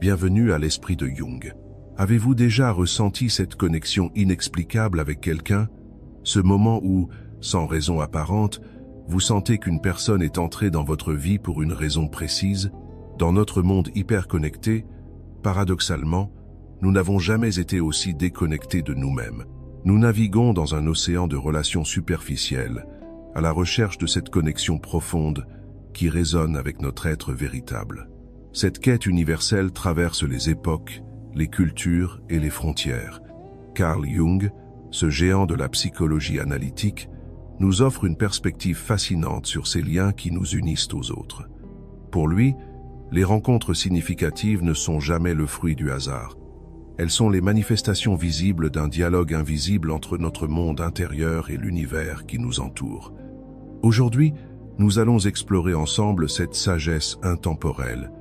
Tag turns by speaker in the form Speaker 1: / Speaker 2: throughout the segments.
Speaker 1: Bienvenue à l'esprit de Jung. Avez-vous déjà ressenti cette connexion inexplicable avec quelqu'un? Ce moment où, sans raison apparente, vous sentez qu'une personne est entrée dans votre vie pour une raison précise? Dans notre monde hyper connecté, paradoxalement, nous n'avons jamais été aussi déconnectés de nous-mêmes. Nous naviguons dans un océan de relations superficielles, à la recherche de cette connexion profonde qui résonne avec notre être véritable. Cette quête universelle traverse les époques, les cultures et les frontières. Carl Jung, ce géant de la psychologie analytique, nous offre une perspective fascinante sur ces liens qui nous unissent aux autres. Pour lui, les rencontres significatives ne sont jamais le fruit du hasard. Elles sont les manifestations visibles d'un dialogue invisible entre notre monde intérieur et l'univers qui nous entoure. Aujourd'hui, nous allons explorer ensemble cette sagesse intemporelle,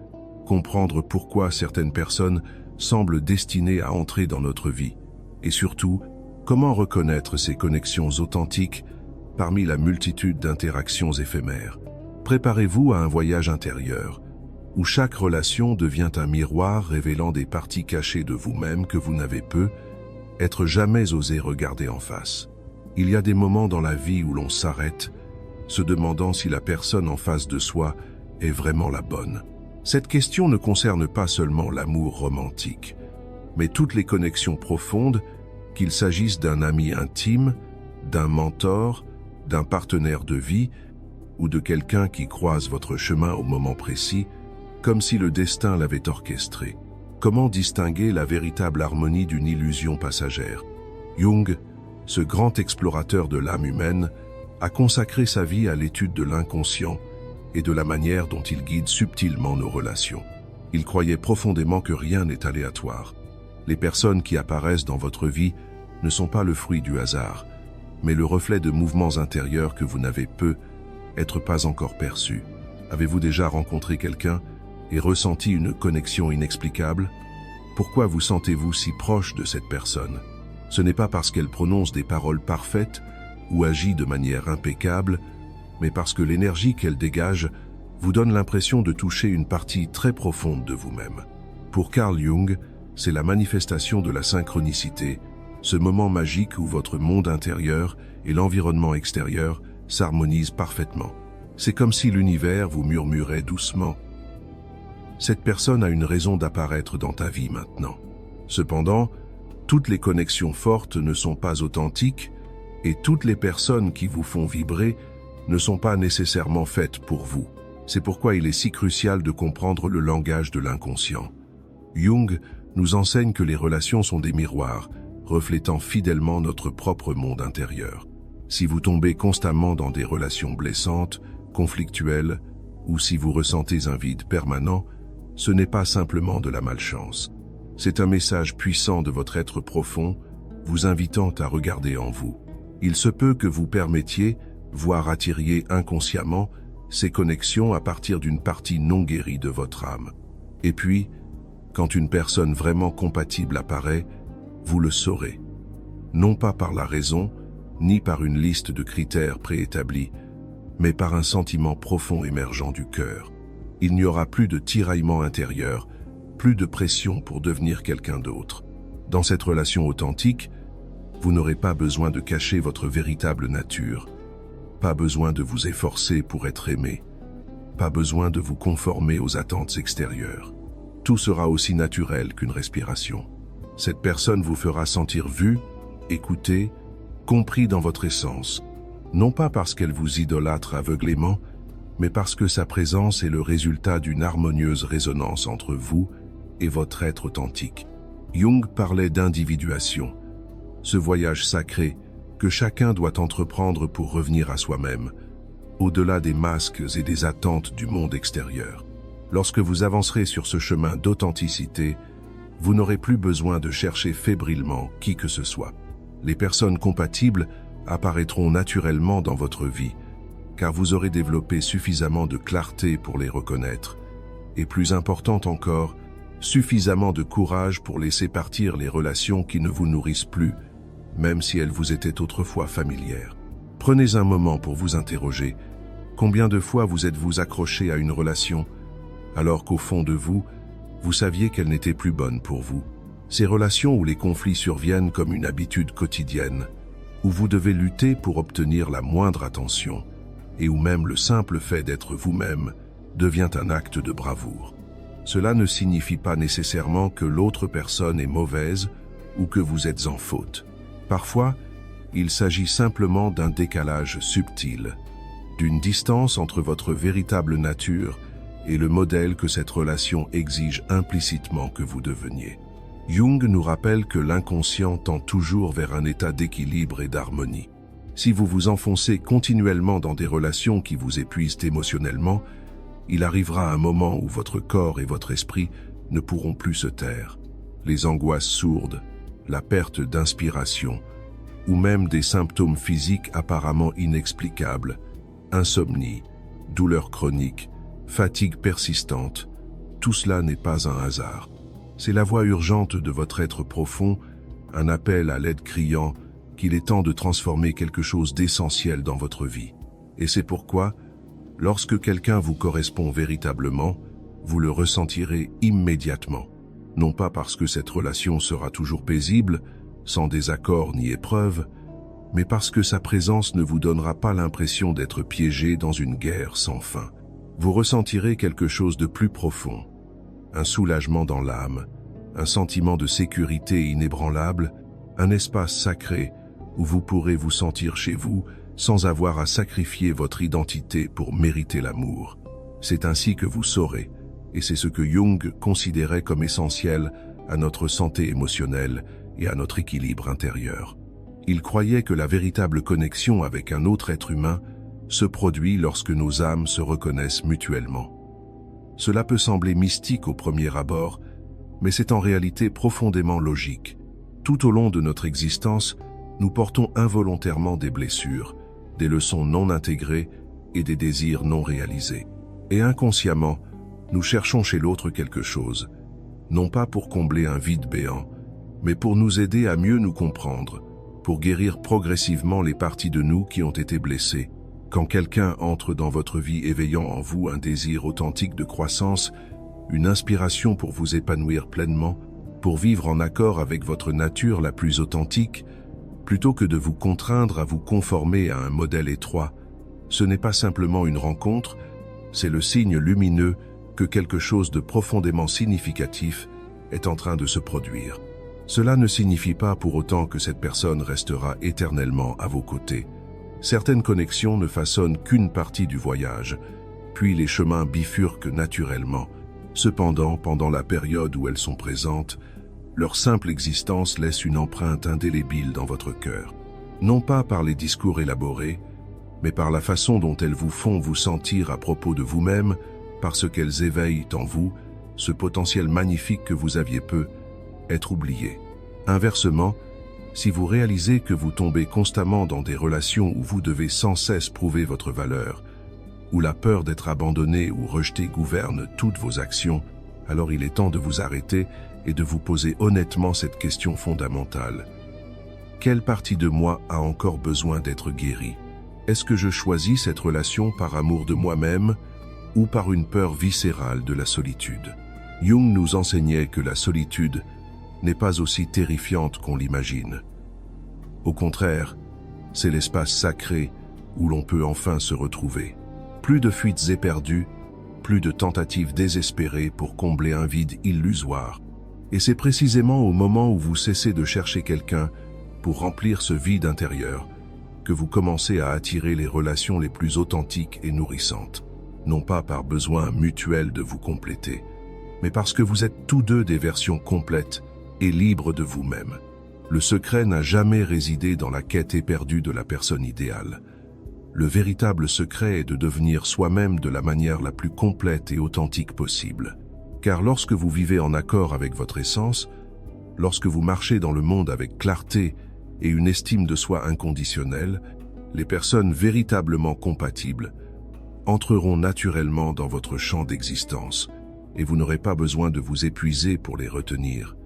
Speaker 1: comprendre pourquoi certaines personnes semblent destinées à entrer dans notre vie, et surtout, comment reconnaître ces connexions authentiques parmi la multitude d'interactions éphémères. Préparez-vous à un voyage intérieur, où chaque relation devient un miroir révélant des parties cachées de vous-même que vous n'avez peut-être jamais osé regarder en face. Il y a des moments dans la vie où l'on s'arrête, se demandant si la personne en face de soi est vraiment la bonne. Cette question ne concerne pas seulement l'amour romantique, mais toutes les connexions profondes, qu'il s'agisse d'un ami intime, d'un mentor, d'un partenaire de vie ou de quelqu'un qui croise votre chemin au moment précis, comme si le destin l'avait orchestré. Comment distinguer la véritable harmonie d'une illusion passagère? Jung, ce grand explorateur de l'âme humaine, a consacré sa vie à l'étude de l'inconscient et de la manière dont il guide subtilement nos relations. Il croyait profondément que rien n'est aléatoire. Les personnes qui apparaissent dans votre vie ne sont pas le fruit du hasard, mais le reflet de mouvements intérieurs que vous n'avez peut-être pas encore perçus. Avez-vous déjà rencontré quelqu'un et ressenti une connexion inexplicable? Pourquoi vous sentez-vous si proche de cette personne? Ce n'est pas parce qu'elle prononce des paroles parfaites ou agit de manière impeccable, mais parce que l'énergie qu'elle dégage vous donne l'impression de toucher une partie très profonde de vous-même. Pour Carl Jung, c'est la manifestation de la synchronicité, ce moment magique où votre monde intérieur et l'environnement extérieur s'harmonisent parfaitement. C'est comme si l'univers vous murmurait doucement. Cette personne a une raison d'apparaître dans ta vie maintenant. Cependant, toutes les connexions fortes ne sont pas authentiques et toutes les personnes qui vous font vibrer ne sont pas nécessairement faites pour vous. C'est pourquoi il est si crucial de comprendre le langage de l'inconscient. Jung nous enseigne que les relations sont des miroirs, reflétant fidèlement notre propre monde intérieur. Si vous tombez constamment dans des relations blessantes, conflictuelles, ou si vous ressentez un vide permanent, ce n'est pas simplement de la malchance. C'est un message puissant de votre être profond, vous invitant à regarder en vous. Il se peut que vous permettiez, voire attiriez inconsciemment, ces connexions à partir d'une partie non guérie de votre âme. Et puis, quand une personne vraiment compatible apparaît, vous le saurez. Non pas par la raison, ni par une liste de critères préétablis, mais par un sentiment profond émergeant du cœur. Il n'y aura plus de tiraillement intérieur, plus de pression pour devenir quelqu'un d'autre. Dans cette relation authentique, vous n'aurez pas besoin de cacher votre véritable nature, pas besoin de vous efforcer pour être aimé, pas besoin de vous conformer aux attentes extérieures. Tout sera aussi naturel qu'une respiration. Cette personne vous fera sentir vu, écouté, compris dans votre essence, non pas parce qu'elle vous idolâtre aveuglément, mais parce que sa présence est le résultat d'une harmonieuse résonance entre vous et votre être authentique. Jung parlait d'individuation, ce voyage sacré que chacun doit entreprendre pour revenir à soi-même, au-delà des masques et des attentes du monde extérieur. Lorsque vous avancerez sur ce chemin d'authenticité, vous n'aurez plus besoin de chercher fébrilement qui que ce soit. Les personnes compatibles apparaîtront naturellement dans votre vie, car vous aurez développé suffisamment de clarté pour les reconnaître, et plus important encore, suffisamment de courage pour laisser partir les relations qui ne vous nourrissent plus, même si elles vous étaient autrefois familières. Prenez un moment pour vous interroger. Combien de fois vous êtes-vous accroché à une relation, alors qu'au fond de vous, Vous saviez qu'elles n'étaient plus bonnes pour vous. Ces relations où les conflits surviennent comme une habitude quotidienne, où vous devez lutter pour obtenir la moindre attention, et où même le simple fait d'être vous-même devient un acte de bravoure. Cela ne signifie pas nécessairement que l'autre personne est mauvaise ou que vous êtes en faute. Parfois, il s'agit simplement d'un décalage subtil, d'une distance entre votre véritable nature et le modèle que cette relation exige implicitement que vous deveniez. Jung nous rappelle que l'inconscient tend toujours vers un état d'équilibre et d'harmonie. Si vous vous enfoncez continuellement dans des relations qui vous épuisent émotionnellement, il arrivera un moment où votre corps et votre esprit ne pourront plus se taire. Les angoisses sourdes, la perte d'inspiration, ou même des symptômes physiques apparemment inexplicables, insomnie, douleurs chroniques, fatigue persistante, tout cela n'est pas un hasard. C'est la voix urgente de votre être profond, un appel à l'aide criant qu'il est temps de transformer quelque chose d'essentiel dans votre vie. Et c'est pourquoi, lorsque quelqu'un vous correspond véritablement, vous le ressentirez immédiatement. Non pas parce que cette relation sera toujours paisible, sans désaccord ni épreuve, mais parce que sa présence ne vous donnera pas l'impression d'être piégé dans une guerre sans fin. Vous ressentirez quelque chose de plus profond, un soulagement dans l'âme, un sentiment de sécurité inébranlable, un espace sacré où vous pourrez vous sentir chez vous sans avoir à sacrifier votre identité pour mériter l'amour. C'est ainsi que vous saurez, et c'est ce que Jung considérait comme essentiel à notre santé émotionnelle et à notre équilibre intérieur. Il croyait que la véritable connexion avec un autre être humain se produit lorsque nos âmes se reconnaissent mutuellement. Cela peut sembler mystique au premier abord, mais c'est en réalité profondément logique. Tout au long de notre existence, nous portons involontairement des blessures, des leçons non intégrées et des désirs non réalisés. Et inconsciemment, nous cherchons chez l'autre quelque chose, non pas pour combler un vide béant, mais pour nous aider à mieux nous comprendre, pour guérir progressivement les parties de nous qui ont été blessées. Quand quelqu'un entre dans votre vie éveillant en vous un désir authentique de croissance, une inspiration pour vous épanouir pleinement, pour vivre en accord avec votre nature la plus authentique, plutôt que de vous contraindre à vous conformer à un modèle étroit, ce n'est pas simplement une rencontre, c'est le signe lumineux que quelque chose de profondément significatif est en train de se produire. Cela ne signifie pas pour autant que cette personne restera éternellement à vos côtés. Certaines connexions ne façonnent qu'une partie du voyage, puis les chemins bifurquent naturellement. Cependant, pendant la période où elles sont présentes, leur simple existence laisse une empreinte indélébile dans votre cœur. Non pas par les discours élaborés, mais par la façon dont elles vous font vous sentir à propos de vous-même, parce qu'elles éveillent en vous ce potentiel magnifique que vous aviez peu être oublié. Inversement, si vous réalisez que vous tombez constamment dans des relations où vous devez sans cesse prouver votre valeur, où la peur d'être abandonné ou rejeté gouverne toutes vos actions, alors il est temps de vous arrêter et de vous poser honnêtement cette question fondamentale. Quelle partie de moi a encore besoin d'être guérie? Est-ce que je choisis cette relation par amour de moi-même ou par une peur viscérale de la solitude? Jung nous enseignait que la solitude n'est pas aussi terrifiante qu'on l'imagine. Au contraire, c'est l'espace sacré où l'on peut enfin se retrouver. Plus de fuites éperdues, plus de tentatives désespérées pour combler un vide illusoire. Et c'est précisément au moment où vous cessez de chercher quelqu'un pour remplir ce vide intérieur que vous commencez à attirer les relations les plus authentiques et nourrissantes. Non pas par besoin mutuel de vous compléter, mais parce que vous êtes tous deux des versions complètes et libres de vous-même. Le secret n'a jamais résidé dans la quête éperdue de la personne idéale. Le véritable secret est de devenir soi-même de la manière la plus complète et authentique possible. Car lorsque vous vivez en accord avec votre essence, lorsque vous marchez dans le monde avec clarté et une estime de soi inconditionnelle, les personnes véritablement compatibles entreront naturellement dans votre champ d'existence et vous n'aurez pas besoin de vous épuiser pour les retenir.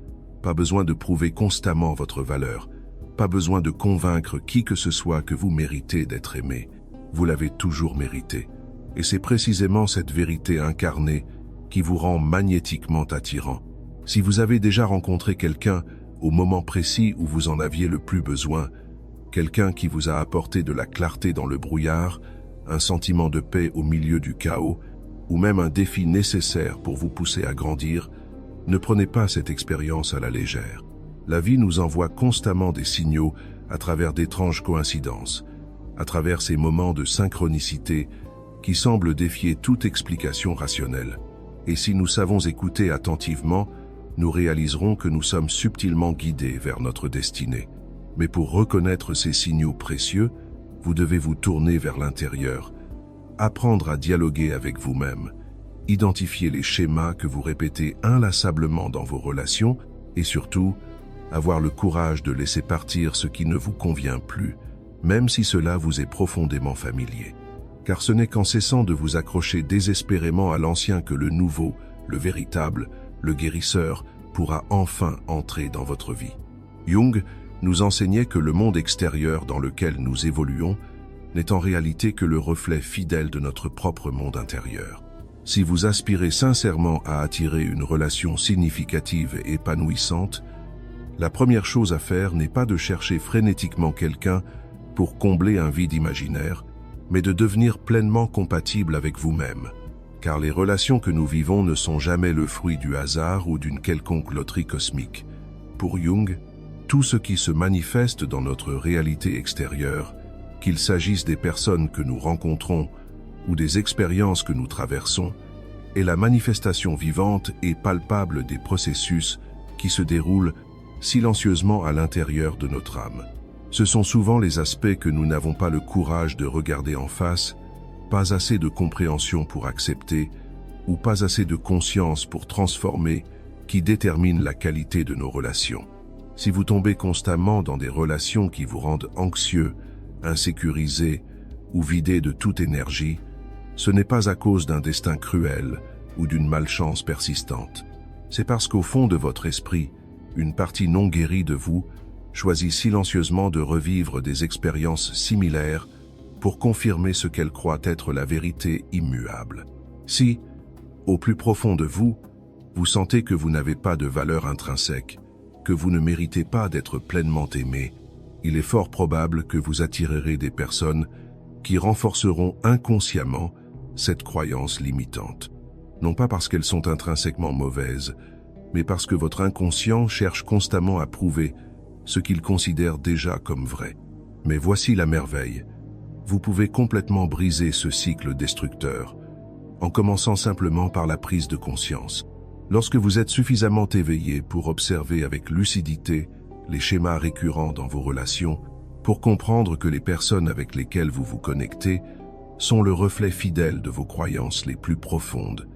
Speaker 1: Pas besoin de prouver constamment votre valeur, pas besoin de convaincre qui que ce soit que vous méritez d'être aimé. Vous l'avez toujours mérité. Et c'est précisément cette vérité incarnée qui vous rend magnétiquement attirant. Si vous avez déjà rencontré quelqu'un au moment précis où vous en aviez le plus besoin, quelqu'un qui vous a apporté de la clarté dans le brouillard, un sentiment de paix au milieu du chaos, ou même un défi nécessaire pour vous pousser à grandir, ne prenez pas cette expérience à la légère. La vie nous envoie constamment des signaux à travers d'étranges coïncidences, à travers ces moments de synchronicité qui semblent défier toute explication rationnelle. Et si nous savons écouter attentivement, nous réaliserons que nous sommes subtilement guidés vers notre destinée. Mais pour reconnaître ces signaux précieux, vous devez vous tourner vers l'intérieur, apprendre à dialoguer avec vous-même, identifier les schémas que vous répétez inlassablement dans vos relations et surtout, avoir le courage de laisser partir ce qui ne vous convient plus, même si cela vous est profondément familier. Car ce n'est qu'en cessant de vous accrocher désespérément à l'ancien que le nouveau, le véritable, le guérisseur, pourra enfin entrer dans votre vie. Jung nous enseignait que le monde extérieur dans lequel nous évoluons n'est en réalité que le reflet fidèle de notre propre monde intérieur. Si vous aspirez sincèrement à attirer une relation significative et épanouissante, la première chose à faire n'est pas de chercher frénétiquement quelqu'un pour combler un vide imaginaire, mais de devenir pleinement compatible avec vous-même. Car les relations que nous vivons ne sont jamais le fruit du hasard ou d'une quelconque loterie cosmique. Pour Jung, tout ce qui se manifeste dans notre réalité extérieure, qu'il s'agisse des personnes que nous rencontrons ou des expériences que nous traversons, est la manifestation vivante et palpable des processus qui se déroulent silencieusement à l'intérieur de notre âme. Ce sont souvent les aspects que nous n'avons pas le courage de regarder en face, pas assez de compréhension pour accepter, ou pas assez de conscience pour transformer, qui déterminent la qualité de nos relations. Si vous tombez constamment dans des relations qui vous rendent anxieux, insécurisé ou vidé de toute énergie, ce n'est pas à cause d'un destin cruel ou d'une malchance persistante. C'est parce qu'au fond de votre esprit, une partie non guérie de vous choisit silencieusement de revivre des expériences similaires pour confirmer ce qu'elle croit être la vérité immuable. Si, au plus profond de vous, vous sentez que vous n'avez pas de valeur intrinsèque, que vous ne méritez pas d'être pleinement aimé, il est fort probable que vous attirerez des personnes qui renforceront inconsciemment cette croyance limitante. Non pas parce qu'elles sont intrinsèquement mauvaises, mais parce que votre inconscient cherche constamment à prouver ce qu'il considère déjà comme vrai. Mais voici la merveille. Vous pouvez complètement briser ce cycle destructeur, en commençant simplement par la prise de conscience. Lorsque vous êtes suffisamment éveillé pour observer avec lucidité les schémas récurrents dans vos relations, pour comprendre que les personnes avec lesquelles vous vous connectez sont le reflet fidèle de vos croyances les plus profondes,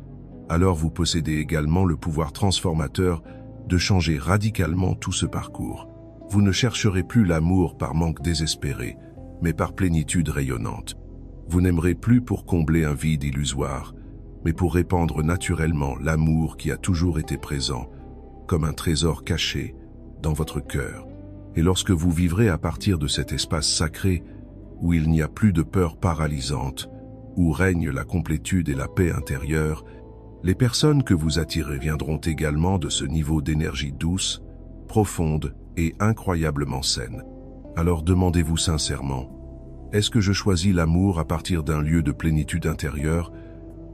Speaker 1: alors vous possédez également le pouvoir transformateur de changer radicalement tout ce parcours. Vous ne chercherez plus l'amour par manque désespéré, mais par plénitude rayonnante. Vous n'aimerez plus pour combler un vide illusoire, mais pour répandre naturellement l'amour qui a toujours été présent, comme un trésor caché dans votre cœur. Et lorsque vous vivrez à partir de cet espace sacré, où il n'y a plus de peur paralysante, où règne la complétude et la paix intérieure, les personnes que vous attirez viendront également de ce niveau d'énergie douce, profonde et incroyablement saine. Alors demandez-vous sincèrement, est-ce que je choisis l'amour à partir d'un lieu de plénitude intérieure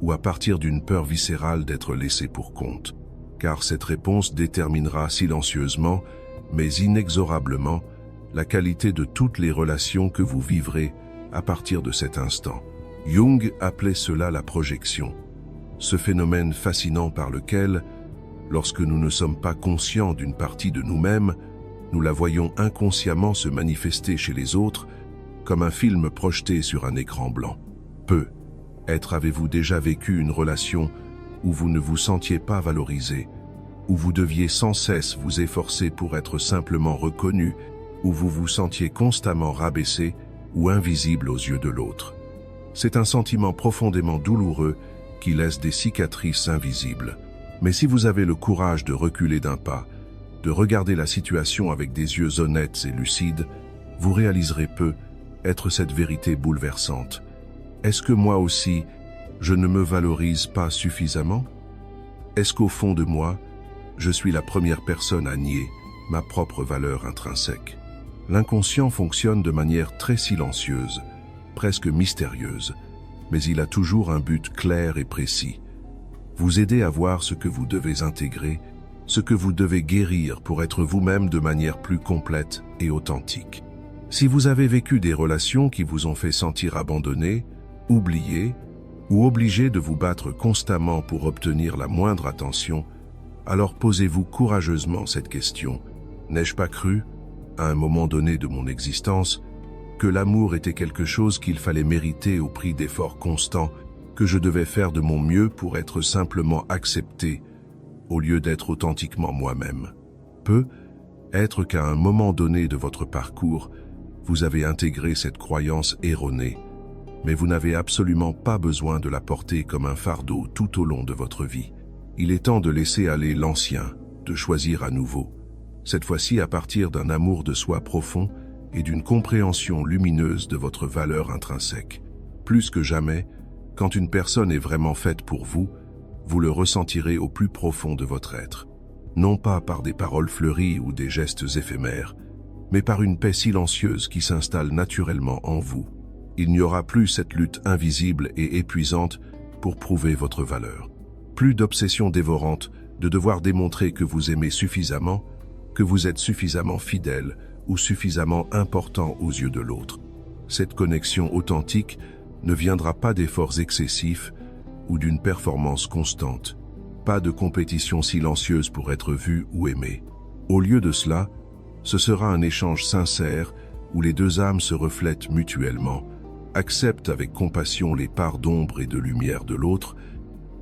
Speaker 1: ou à partir d'une peur viscérale d'être laissé pour compte? Car cette réponse déterminera silencieusement, mais inexorablement, la qualité de toutes les relations que vous vivrez à partir de cet instant. Jung appelait cela la projection, ce phénomène fascinant par lequel, lorsque nous ne sommes pas conscients d'une partie de nous-mêmes, nous la voyons inconsciemment se manifester chez les autres comme un film projeté sur un écran blanc. Peut-être avez-vous déjà vécu une relation où vous ne vous sentiez pas valorisé, où vous deviez sans cesse vous efforcer pour être simplement reconnu, où vous vous sentiez constamment rabaissé ou invisible aux yeux de l'autre. C'est un sentiment profondément douloureux qui laisse des cicatrices invisibles. Mais si vous avez le courage de reculer d'un pas, de regarder la situation avec des yeux honnêtes et lucides, vous réaliserez peu être cette vérité bouleversante. Est-ce que moi aussi, je ne me valorise pas suffisamment? Est-ce qu'au fond de moi, je suis la première personne à nier ma propre valeur intrinsèque? L'inconscient fonctionne de manière très silencieuse, presque mystérieuse, mais il a toujours un but clair et précis. Vous aider à voir ce que vous devez intégrer, ce que vous devez guérir pour être vous-même de manière plus complète et authentique. Si vous avez vécu des relations qui vous ont fait sentir abandonné, oublié, ou obligé de vous battre constamment pour obtenir la moindre attention, alors posez-vous courageusement cette question. N'ai-je pas cru, à un moment donné de mon existence, que l'amour était quelque chose qu'il fallait mériter au prix d'efforts constants, que je devais faire de mon mieux pour être simplement accepté, au lieu d'être authentiquement moi-même? Peut-être qu'à un moment donné de votre parcours, vous avez intégré cette croyance erronée, mais vous n'avez absolument pas besoin de la porter comme un fardeau tout au long de votre vie. Il est temps de laisser aller l'ancien, de choisir à nouveau. Cette fois-ci à partir d'un amour de soi profond et d'une compréhension lumineuse de votre valeur intrinsèque. Plus que jamais, quand une personne est vraiment faite pour vous, vous le ressentirez au plus profond de votre être. Non pas par des paroles fleuries ou des gestes éphémères, mais par une paix silencieuse qui s'installe naturellement en vous. Il n'y aura plus cette lutte invisible et épuisante pour prouver votre valeur. Plus d'obsession dévorante de devoir démontrer que vous aimez suffisamment, que vous êtes suffisamment fidèle ou suffisamment important aux yeux de l'autre. Cette connexion authentique ne viendra pas d'efforts excessifs ou d'une performance constante. Pas de compétition silencieuse pour être vu ou aimé. Au lieu de cela, ce sera un échange sincère où les deux âmes se reflètent mutuellement, acceptent avec compassion les parts d'ombre et de lumière de l'autre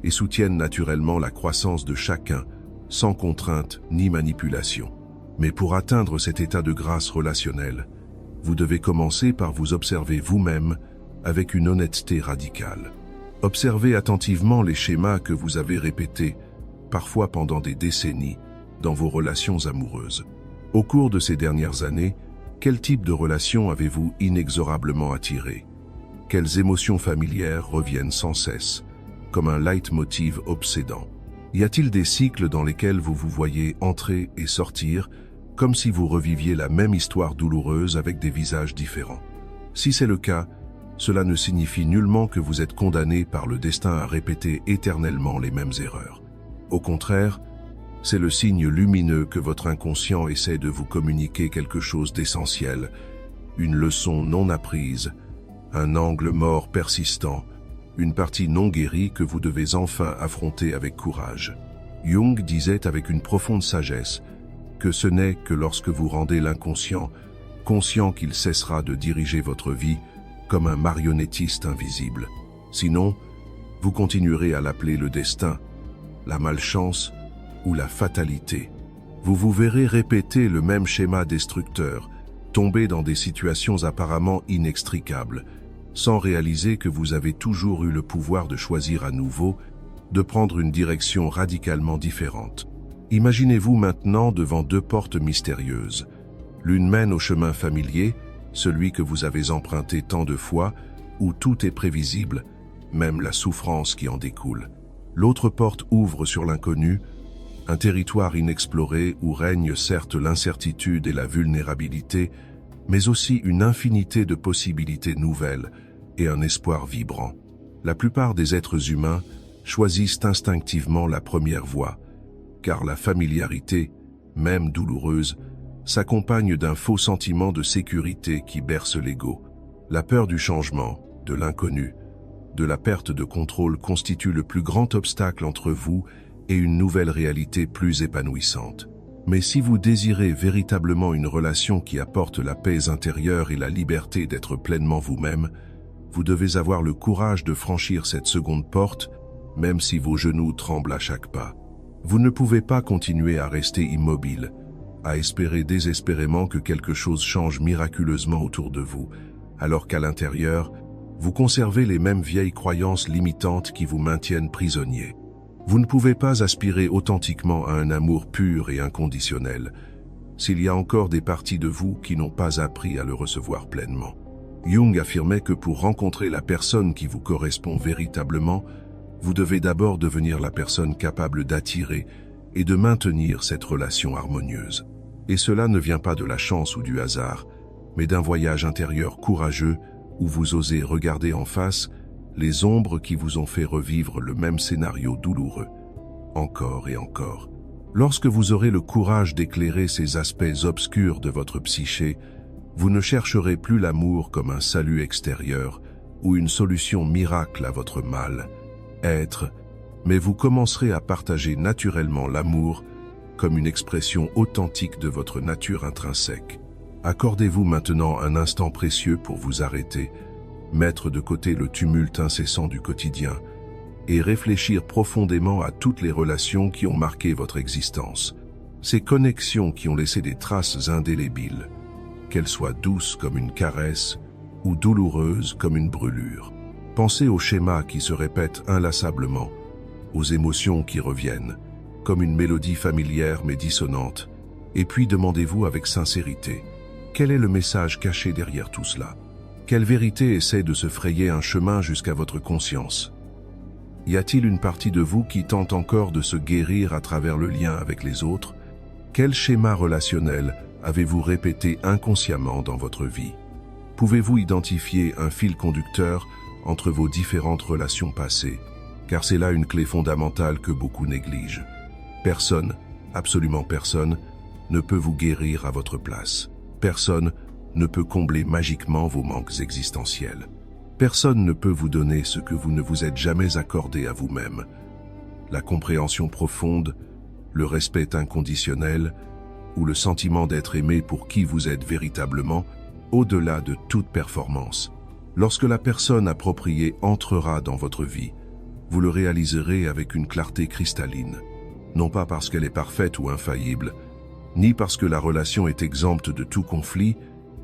Speaker 1: et soutiennent naturellement la croissance de chacun, sans contrainte ni manipulation. Mais pour atteindre cet état de grâce relationnelle, vous devez commencer par vous observer vous-même avec une honnêteté radicale. Observez attentivement les schémas que vous avez répétés, parfois pendant des décennies, dans vos relations amoureuses. Au cours de ces dernières années, quel type de relation avez-vous inexorablement attiré? Quelles émotions familières reviennent sans cesse, comme un leitmotiv obsédant? Y a-t-il des cycles dans lesquels vous vous voyez entrer et sortir, comme si vous reviviez la même histoire douloureuse avec des visages différents? Si c'est le cas, cela ne signifie nullement que vous êtes condamné par le destin à répéter éternellement les mêmes erreurs. Au contraire, c'est le signe lumineux que votre inconscient essaie de vous communiquer quelque chose d'essentiel, une leçon non apprise, un angle mort persistant, une partie non guérie que vous devez enfin affronter avec courage. Jung disait avec une profonde sagesse que ce n'est que lorsque vous rendez l'inconscient conscient qu'il cessera de diriger votre vie comme un marionnettiste invisible. Sinon, vous continuerez à l'appeler le destin, la malchance ou la fatalité. Vous vous verrez répéter le même schéma destructeur, tomber dans des situations apparemment inextricables, sans réaliser que vous avez toujours eu le pouvoir de choisir à nouveau, de prendre une direction radicalement différente. Imaginez-vous maintenant devant deux portes mystérieuses. L'une mène au chemin familier, celui que vous avez emprunté tant de fois, où tout est prévisible, même la souffrance qui en découle. L'autre porte ouvre sur l'inconnu, un territoire inexploré où règne certes l'incertitude et la vulnérabilité, mais aussi une infinité de possibilités nouvelles et un espoir vibrant. La plupart des êtres humains choisissent instinctivement la première voie, car la familiarité, même douloureuse, s'accompagne d'un faux sentiment de sécurité qui berce l'ego. La peur du changement, de l'inconnu, de la perte de contrôle constitue le plus grand obstacle entre vous et une nouvelle réalité plus épanouissante. Mais si vous désirez véritablement une relation qui apporte la paix intérieure et la liberté d'être pleinement vous-même, vous devez avoir le courage de franchir cette seconde porte, même si vos genoux tremblent à chaque pas. Vous ne pouvez pas continuer à rester immobile, à espérer désespérément que quelque chose change miraculeusement autour de vous, alors qu'à l'intérieur, vous conservez les mêmes vieilles croyances limitantes qui vous maintiennent prisonnier. Vous ne pouvez pas aspirer authentiquement à un amour pur et inconditionnel, s'il y a encore des parties de vous qui n'ont pas appris à le recevoir pleinement. Jung affirmait que pour rencontrer la personne qui vous correspond véritablement, vous devez d'abord devenir la personne capable d'attirer et de maintenir cette relation harmonieuse. Et cela ne vient pas de la chance ou du hasard, mais d'un voyage intérieur courageux où vous osez regarder en face les ombres qui vous ont fait revivre le même scénario douloureux, encore et encore. Lorsque vous aurez le courage d'éclairer ces aspects obscurs de votre psyché, vous ne chercherez plus l'amour comme un salut extérieur ou une solution miracle à votre mal-être, mais vous commencerez à partager naturellement l'amour comme une expression authentique de votre nature intrinsèque. Accordez-vous maintenant un instant précieux pour vous arrêter, mettre de côté le tumulte incessant du quotidien et réfléchir profondément à toutes les relations qui ont marqué votre existence. Ces connexions qui ont laissé des traces indélébiles, qu'elles soient douces comme une caresse ou douloureuses comme une brûlure. Pensez aux schémas qui se répètent inlassablement, aux émotions qui reviennent, comme une mélodie familière mais dissonante, et puis demandez-vous avec sincérité, quel est le message caché derrière tout cela? Quelle vérité essaie de se frayer un chemin jusqu'à votre conscience? Y a-t-il une partie de vous qui tente encore de se guérir à travers le lien avec les autres? Quel schéma relationnel avez-vous répété inconsciemment dans votre vie? Pouvez-vous identifier un fil conducteur entre vos différentes relations passées? Car c'est là une clé fondamentale que beaucoup négligent. Personne, absolument personne, ne peut vous guérir à votre place. Personne ne peut combler magiquement vos manques existentiels. Personne ne peut vous donner ce que vous ne vous êtes jamais accordé à vous-même. La compréhension profonde, le respect inconditionnel ou le sentiment d'être aimé pour qui vous êtes véritablement, au-delà de toute performance. Lorsque la personne appropriée entrera dans votre vie, vous le réaliserez avec une clarté cristalline. Non pas parce qu'elle est parfaite ou infaillible, ni parce que la relation est exempte de tout conflit,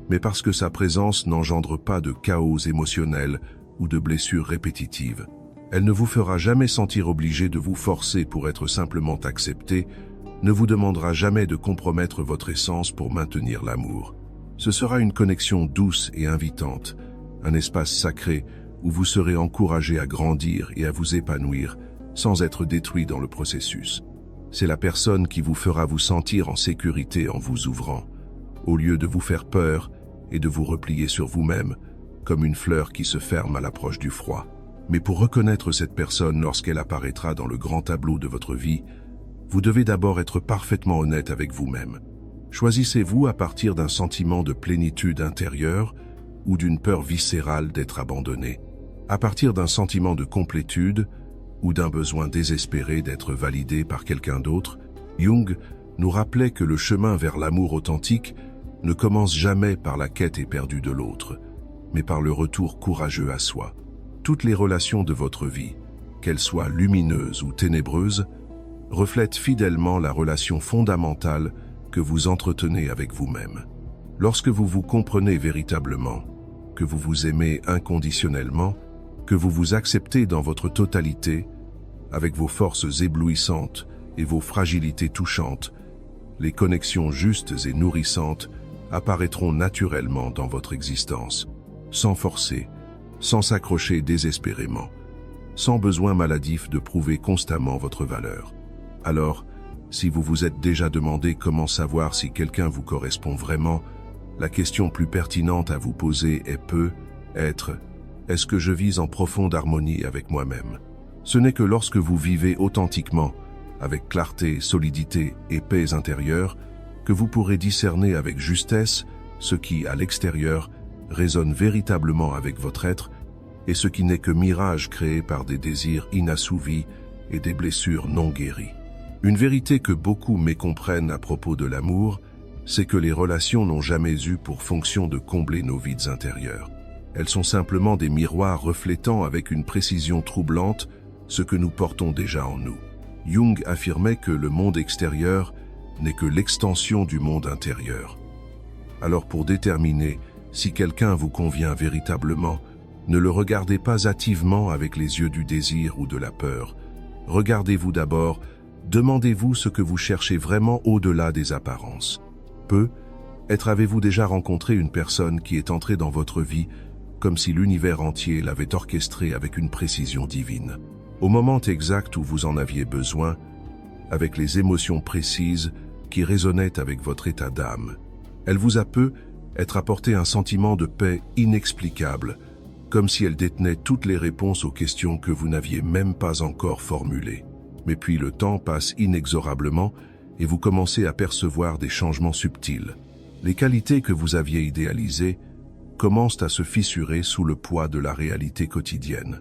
Speaker 1: mais parce que sa présence n'engendre pas de chaos émotionnel ou de blessures répétitives. Elle ne vous fera jamais sentir obligé de vous forcer pour être simplement accepté, ne vous demandera jamais de compromettre votre essence pour maintenir l'amour. Ce sera une connexion douce et invitante, un espace sacré où vous serez encouragé à grandir et à vous épanouir sans être détruit dans le processus. C'est la personne qui vous fera vous sentir en sécurité en vous ouvrant, au lieu de vous faire peur et de vous replier sur vous-même, comme une fleur qui se ferme à l'approche du froid. Mais pour reconnaître cette personne lorsqu'elle apparaîtra dans le grand tableau de votre vie, vous devez d'abord être parfaitement honnête avec vous-même. Choisissez-vous à partir d'un sentiment de plénitude intérieure ou d'une peur viscérale d'être abandonné? À partir d'un sentiment de complétude ou d'un besoin désespéré d'être validé par quelqu'un d'autre? Jung nous rappelait que le chemin vers l'amour authentique ne commence jamais par la quête éperdue de l'autre, mais par le retour courageux à soi. Toutes les relations de votre vie, qu'elles soient lumineuses ou ténébreuses, reflètent fidèlement la relation fondamentale que vous entretenez avec vous-même. Lorsque vous vous comprenez véritablement, que vous vous aimez inconditionnellement, que vous vous acceptez dans votre totalité, avec vos forces éblouissantes et vos fragilités touchantes, les connexions justes et nourrissantes apparaîtront naturellement dans votre existence, sans forcer, sans s'accrocher désespérément, sans besoin maladif de prouver constamment votre valeur. Alors, si vous vous êtes déjà demandé comment savoir si quelqu'un vous correspond vraiment, la question plus pertinente à vous poser est-ce que je vis en profonde harmonie avec moi-même? Ce n'est que lorsque vous vivez authentiquement, avec clarté, solidité et paix intérieure, que vous pourrez discerner avec justesse ce qui, à l'extérieur, résonne véritablement avec votre être et ce qui n'est que mirage créé par des désirs inassouvis et des blessures non guéries. Une vérité que beaucoup mécomprennent à propos de l'amour, c'est que les relations n'ont jamais eu pour fonction de combler nos vides intérieurs. Elles sont simplement des miroirs reflétant avec une précision troublante ce que nous portons déjà en nous. Jung affirmait que le monde extérieur n'est que l'extension du monde intérieur. Alors pour déterminer si quelqu'un vous convient véritablement, ne le regardez pas hâtivement avec les yeux du désir ou de la peur. Regardez-vous d'abord, demandez-vous ce que vous cherchez vraiment au-delà des apparences. Peut-être avez-vous déjà rencontré une personne qui est entrée dans votre vie comme si l'univers entier l'avait orchestrée avec une précision divine. au moment exact où vous en aviez besoin, avec les émotions précises qui résonnaient avec votre état d'âme. Elle vous a peut-être apporté un sentiment de paix inexplicable, comme si elle détenait toutes les réponses aux questions que vous n'aviez même pas encore formulées. Mais puis le temps passe inexorablement et vous commencez à percevoir des changements subtils. Les qualités que vous aviez idéalisées commencent à se fissurer sous le poids de la réalité quotidienne.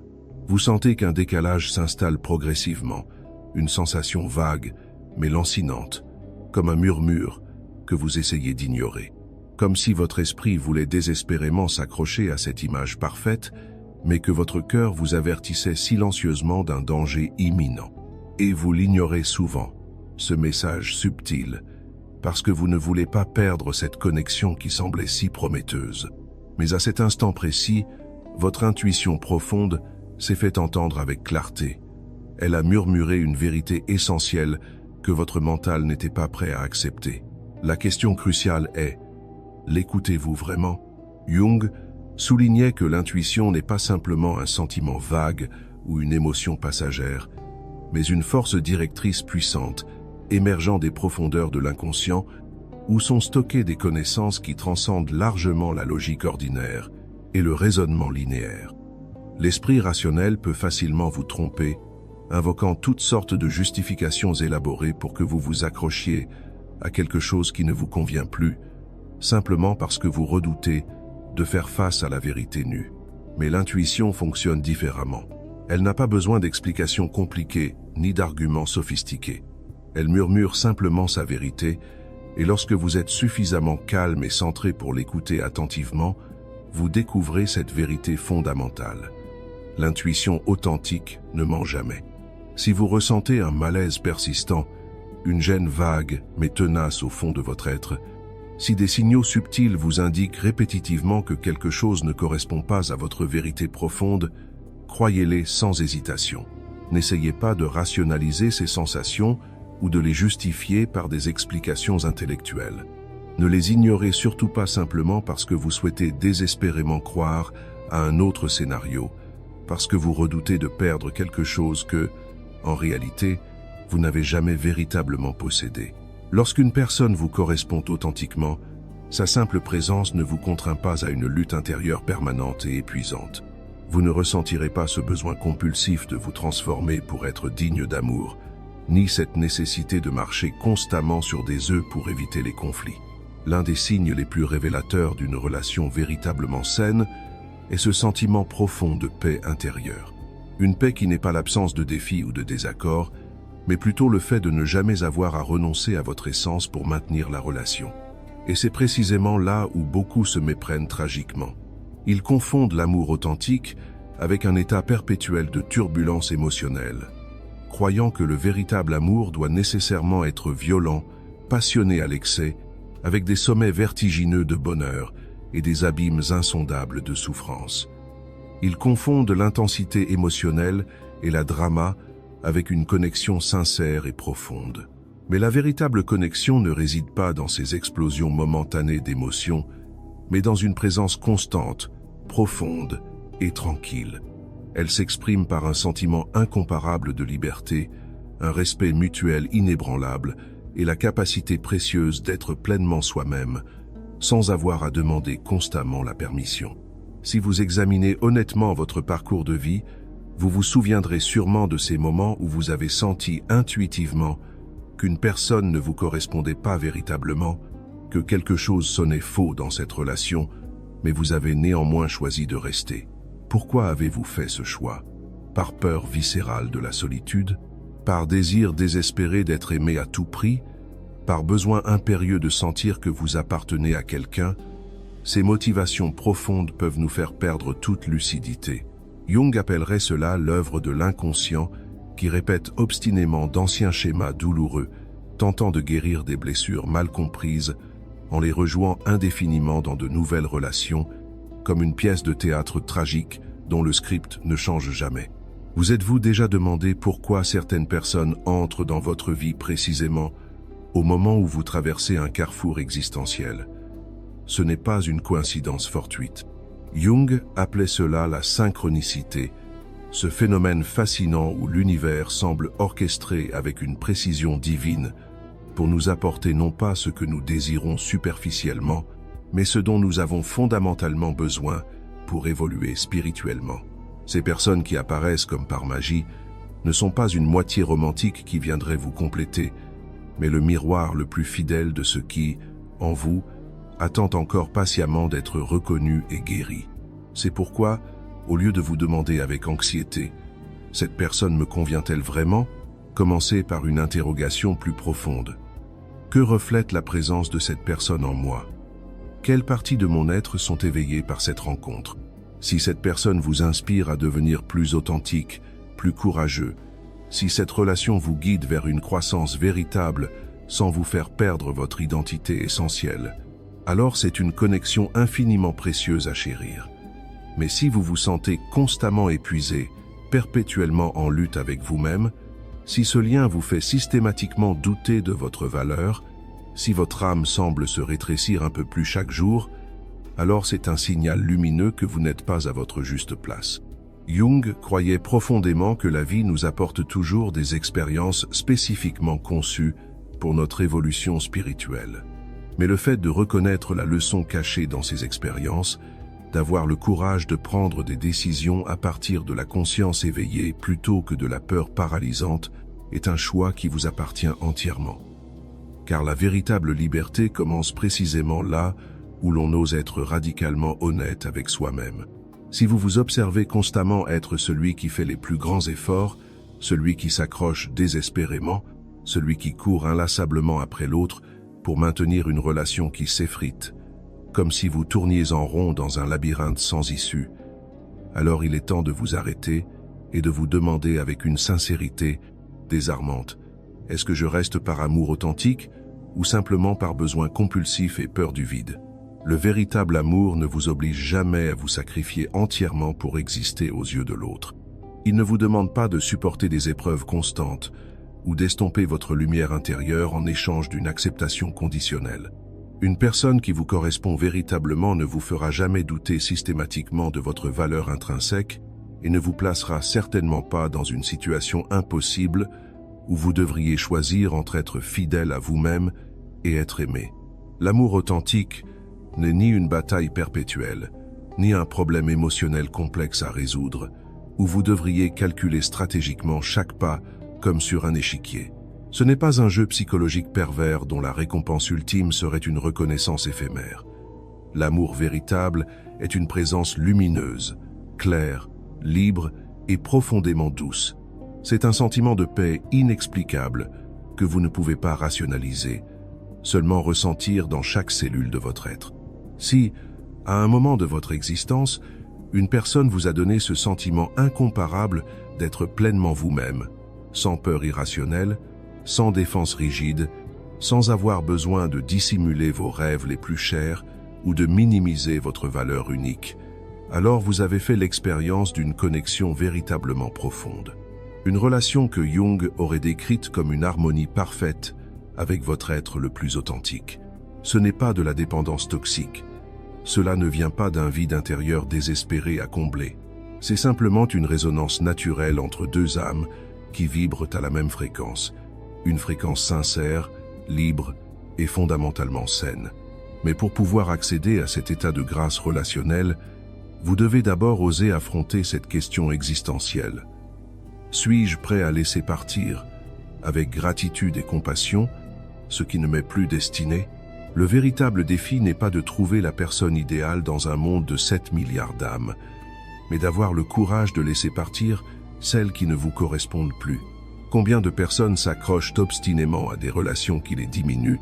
Speaker 1: Vous sentez qu'un décalage s'installe progressivement, une sensation vague, mais lancinante, comme un murmure que vous essayez d'ignorer. Comme si votre esprit voulait désespérément s'accrocher à cette image parfaite, mais que votre cœur vous avertissait silencieusement d'un danger imminent. Et vous l'ignorez souvent, ce message subtil, parce que vous ne voulez pas perdre cette connexion qui semblait si prometteuse. Mais à cet instant précis, votre intuition profonde s'est fait entendre avec clarté. Elle a murmuré une vérité essentielle que votre mental n'était pas prêt à accepter. La question cruciale est: l'écoutez-vous vraiment? Jung soulignait que l'intuition n'est pas simplement un sentiment vague ou une émotion passagère, mais une force directrice puissante, émergeant des profondeurs de l'inconscient, où sont stockées des connaissances qui transcendent largement la logique ordinaire et le raisonnement linéaire. L'esprit rationnel peut facilement vous tromper, invoquant toutes sortes de justifications élaborées pour que vous vous accrochiez à quelque chose qui ne vous convient plus, simplement parce que vous redoutez de faire face à la vérité nue. Mais l'intuition fonctionne différemment. Elle n'a pas besoin d'explications compliquées ni d'arguments sophistiqués. Elle murmure simplement sa vérité, et lorsque vous êtes suffisamment calme et centré pour l'écouter attentivement, vous découvrez cette vérité fondamentale. L'intuition authentique ne ment jamais. Si vous ressentez un malaise persistant, une gêne vague mais tenace au fond de votre être, si des signaux subtils vous indiquent répétitivement que quelque chose ne correspond pas à votre vérité profonde, croyez-les sans hésitation. N'essayez pas de rationaliser ces sensations ou de les justifier par des explications intellectuelles. Ne les ignorez surtout pas simplement parce que vous souhaitez désespérément croire à un autre scénario, parce que vous redoutez de perdre quelque chose que, en réalité, vous n'avez jamais véritablement possédé. Lorsqu'une personne vous correspond authentiquement, sa simple présence ne vous contraint pas à une lutte intérieure permanente et épuisante. Vous ne ressentirez pas ce besoin compulsif de vous transformer pour être digne d'amour, ni cette nécessité de marcher constamment sur des œufs pour éviter les conflits. L'un des signes les plus révélateurs d'une relation véritablement saine est ce sentiment profond de paix intérieure. Une paix qui n'est pas l'absence de défis ou de désaccords, mais plutôt le fait de ne jamais avoir à renoncer à votre essence pour maintenir la relation. Et c'est précisément là où beaucoup se méprennent tragiquement. Ils confondent l'amour authentique avec un état perpétuel de turbulence émotionnelle, croyant que le véritable amour doit nécessairement être violent, passionné à l'excès, avec des sommets vertigineux de bonheur et des abîmes insondables de souffrance. Ils confondent l'intensité émotionnelle et la drama avec une connexion sincère et profonde. Mais la véritable connexion ne réside pas dans ces explosions momentanées d'émotions, mais dans une présence constante, profonde et tranquille. Elle s'exprime par un sentiment incomparable de liberté, un respect mutuel inébranlable et la capacité précieuse d'être pleinement soi-même, sans avoir à demander constamment la permission. Si vous examinez honnêtement votre parcours de vie, vous vous souviendrez sûrement de ces moments où vous avez senti intuitivement qu'une personne ne vous correspondait pas véritablement, que quelque chose sonnait faux dans cette relation, mais vous avez néanmoins choisi de rester. Pourquoi avez-vous fait ce choix? Par peur viscérale de la solitude? Par désir désespéré d'être aimé à tout prix? Par besoin impérieux de sentir que vous appartenez à quelqu'un? Ces motivations profondes peuvent nous faire perdre toute lucidité. Jung appellerait cela l'œuvre de l'inconscient qui répète obstinément d'anciens schémas douloureux, tentant de guérir des blessures mal comprises en les rejouant indéfiniment dans de nouvelles relations, comme une pièce de théâtre tragique dont le script ne change jamais. Vous êtes-vous déjà demandé pourquoi certaines personnes entrent dans votre vie précisément au moment où vous traversez un carrefour existentiel? Ce n'est pas une coïncidence fortuite. Jung appelait cela la synchronicité, ce phénomène fascinant où l'univers semble orchestré avec une précision divine pour nous apporter non pas ce que nous désirons superficiellement, mais ce dont nous avons fondamentalement besoin pour évoluer spirituellement. Ces personnes qui apparaissent comme par magie ne sont pas une moitié romantique qui viendrait vous compléter, mais le miroir le plus fidèle de ce qui, en vous, attend encore patiemment d'être reconnu et guéri. C'est pourquoi, au lieu de vous demander avec anxiété « Cette personne me convient-elle vraiment ?», commencez par une interrogation plus profonde. Que reflète la présence de cette personne en moi? Quelles parties de mon être sont éveillées par cette rencontre? Si cette personne vous inspire à devenir plus authentique, plus courageux, si cette relation vous guide vers une croissance véritable sans vous faire perdre votre identité essentielle, alors c'est une connexion infiniment précieuse à chérir. Mais si vous vous sentez constamment épuisé, perpétuellement en lutte avec vous-même, si ce lien vous fait systématiquement douter de votre valeur, si votre âme semble se rétrécir un peu plus chaque jour, alors c'est un signal lumineux que vous n'êtes pas à votre juste place. Jung croyait profondément que la vie nous apporte toujours des expériences spécifiquement conçues pour notre évolution spirituelle. Mais le fait de reconnaître la leçon cachée dans ces expériences, d'avoir le courage de prendre des décisions à partir de la conscience éveillée plutôt que de la peur paralysante, est un choix qui vous appartient entièrement. Car la véritable liberté commence précisément là où l'on ose être radicalement honnête avec soi-même. Si vous vous observez constamment être celui qui fait les plus grands efforts, celui qui s'accroche désespérément, celui qui court inlassablement après l'autre pour maintenir une relation qui s'effrite, comme si vous tourniez en rond dans un labyrinthe sans issue, alors il est temps de vous arrêter et de vous demander avec une sincérité désarmante, est-ce que je reste par amour authentique ou simplement par besoin compulsif et peur du vide? Le véritable amour ne vous oblige jamais à vous sacrifier entièrement pour exister aux yeux de l'autre. Il ne vous demande pas de supporter des épreuves constantes ou d'estomper votre lumière intérieure en échange d'une acceptation conditionnelle. Une personne qui vous correspond véritablement ne vous fera jamais douter systématiquement de votre valeur intrinsèque et ne vous placera certainement pas dans une situation impossible où vous devriez choisir entre être fidèle à vous-même et être aimé. L'amour authentique n'est ni une bataille perpétuelle, ni un problème émotionnel complexe à résoudre, où vous devriez calculer stratégiquement chaque pas comme sur un échiquier. Ce n'est pas un jeu psychologique pervers dont la récompense ultime serait une reconnaissance éphémère. L'amour véritable est une présence lumineuse, claire, libre et profondément douce. C'est un sentiment de paix inexplicable que vous ne pouvez pas rationaliser, seulement ressentir dans chaque cellule de votre être. Si, à un moment de votre existence, une personne vous a donné ce sentiment incomparable d'être pleinement vous-même, sans peur irrationnelle, sans défense rigide, sans avoir besoin de dissimuler vos rêves les plus chers ou de minimiser votre valeur unique, alors vous avez fait l'expérience d'une connexion véritablement profonde. Une relation que Jung aurait décrite comme une harmonie parfaite avec votre être le plus authentique. Ce n'est pas de la dépendance toxique. Cela ne vient pas d'un vide intérieur désespéré à combler. C'est simplement une résonance naturelle entre deux âmes qui vibrent à la même fréquence. Une fréquence sincère, libre et fondamentalement saine. Mais pour pouvoir accéder à cet état de grâce relationnelle, vous devez d'abord oser affronter cette question existentielle. Suis-je prêt à laisser partir, avec gratitude et compassion, ce qui ne m'est plus destiné? Le véritable défi n'est pas de trouver la personne idéale dans un monde de 7 milliards d'âmes, mais d'avoir le courage de laisser partir celles qui ne vous correspondent plus. Combien de personnes s'accrochent obstinément à des relations qui les diminuent,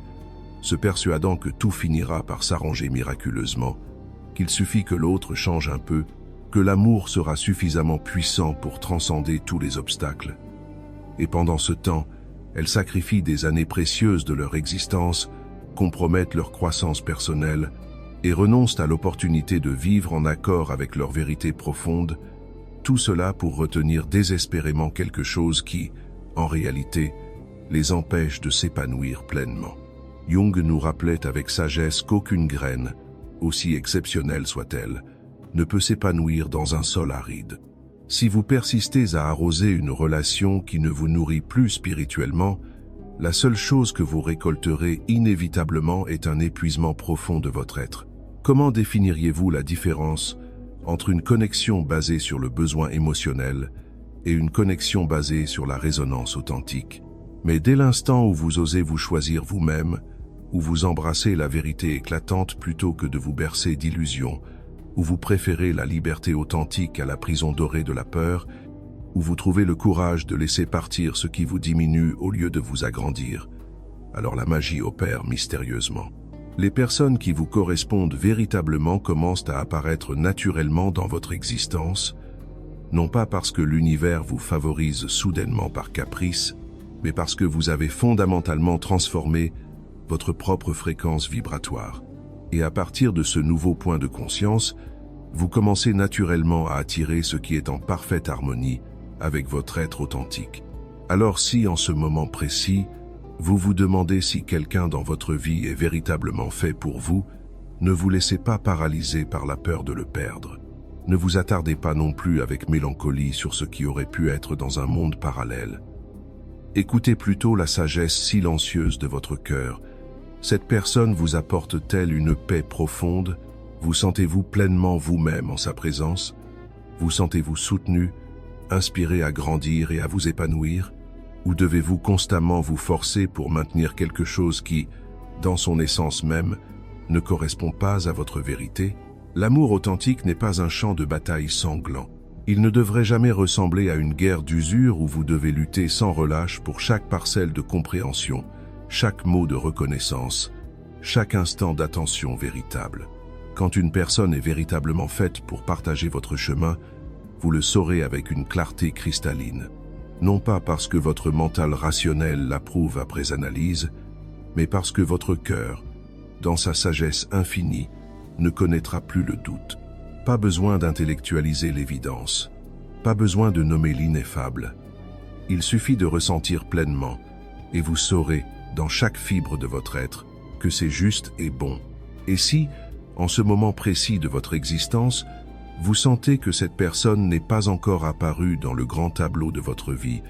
Speaker 1: se persuadant que tout finira par s'arranger miraculeusement, qu'il suffit que l'autre change un peu, que l'amour sera suffisamment puissant pour transcender tous les obstacles. Et pendant ce temps, elles sacrifient des années précieuses de leur existence, compromettent leur croissance personnelle et renoncent à l'opportunité de vivre en accord avec leur vérité profonde, tout cela pour retenir désespérément quelque chose qui, en réalité, les empêche de s'épanouir pleinement. Jung nous rappelait avec sagesse qu'aucune graine, aussi exceptionnelle soit-elle, ne peut s'épanouir dans un sol aride. Si vous persistez à arroser une relation qui ne vous nourrit plus spirituellement, la seule chose que vous récolterez inévitablement est un épuisement profond de votre être. Comment définiriez-vous la différence entre une connexion basée sur le besoin émotionnel et une connexion basée sur la résonance authentique? Mais dès l'instant où vous osez vous choisir vous-même, où vous embrassez la vérité éclatante plutôt que de vous bercer d'illusions, où vous préférez la liberté authentique à la prison dorée de la peur, où vous trouvez le courage de laisser partir ce qui vous diminue au lieu de vous agrandir, alors la magie opère mystérieusement. Les personnes qui vous correspondent véritablement commencent à apparaître naturellement dans votre existence, non pas parce que l'univers vous favorise soudainement par caprice, mais parce que vous avez fondamentalement transformé votre propre fréquence vibratoire. Et à partir de ce nouveau point de conscience, vous commencez naturellement à attirer ce qui est en parfaite harmonie avec votre être authentique. Alors si, en ce moment précis, vous vous demandez si quelqu'un dans votre vie est véritablement fait pour vous, ne vous laissez pas paralyser par la peur de le perdre. Ne vous attardez pas non plus avec mélancolie sur ce qui aurait pu être dans un monde parallèle. Écoutez plutôt la sagesse silencieuse de votre cœur. Cette personne vous apporte-t-elle une paix profonde? Vous sentez-vous pleinement vous-même en sa présence? Vous sentez-vous soutenu, inspiré à grandir et à vous épanouir? Ou devez-vous constamment vous forcer pour maintenir quelque chose qui, dans son essence même, ne correspond pas à votre vérité? L'amour authentique n'est pas un champ de bataille sanglant. Il ne devrait jamais ressembler à une guerre d'usure où vous devez lutter sans relâche pour chaque parcelle de compréhension, chaque mot de reconnaissance, chaque instant d'attention véritable. Quand une personne est véritablement faite pour partager votre chemin, vous le saurez avec une clarté cristalline. Non pas parce que votre mental rationnel l'approuve après analyse, mais parce que votre cœur, dans sa sagesse infinie, ne connaîtra plus le doute. Pas besoin d'intellectualiser l'évidence, pas besoin de nommer l'ineffable. Il suffit de ressentir pleinement, et vous saurez, dans chaque fibre de votre être, que c'est juste et bon. Et si, en ce moment précis de votre existence, vous sentez que cette personne n'est pas encore apparue dans le grand tableau de votre vie,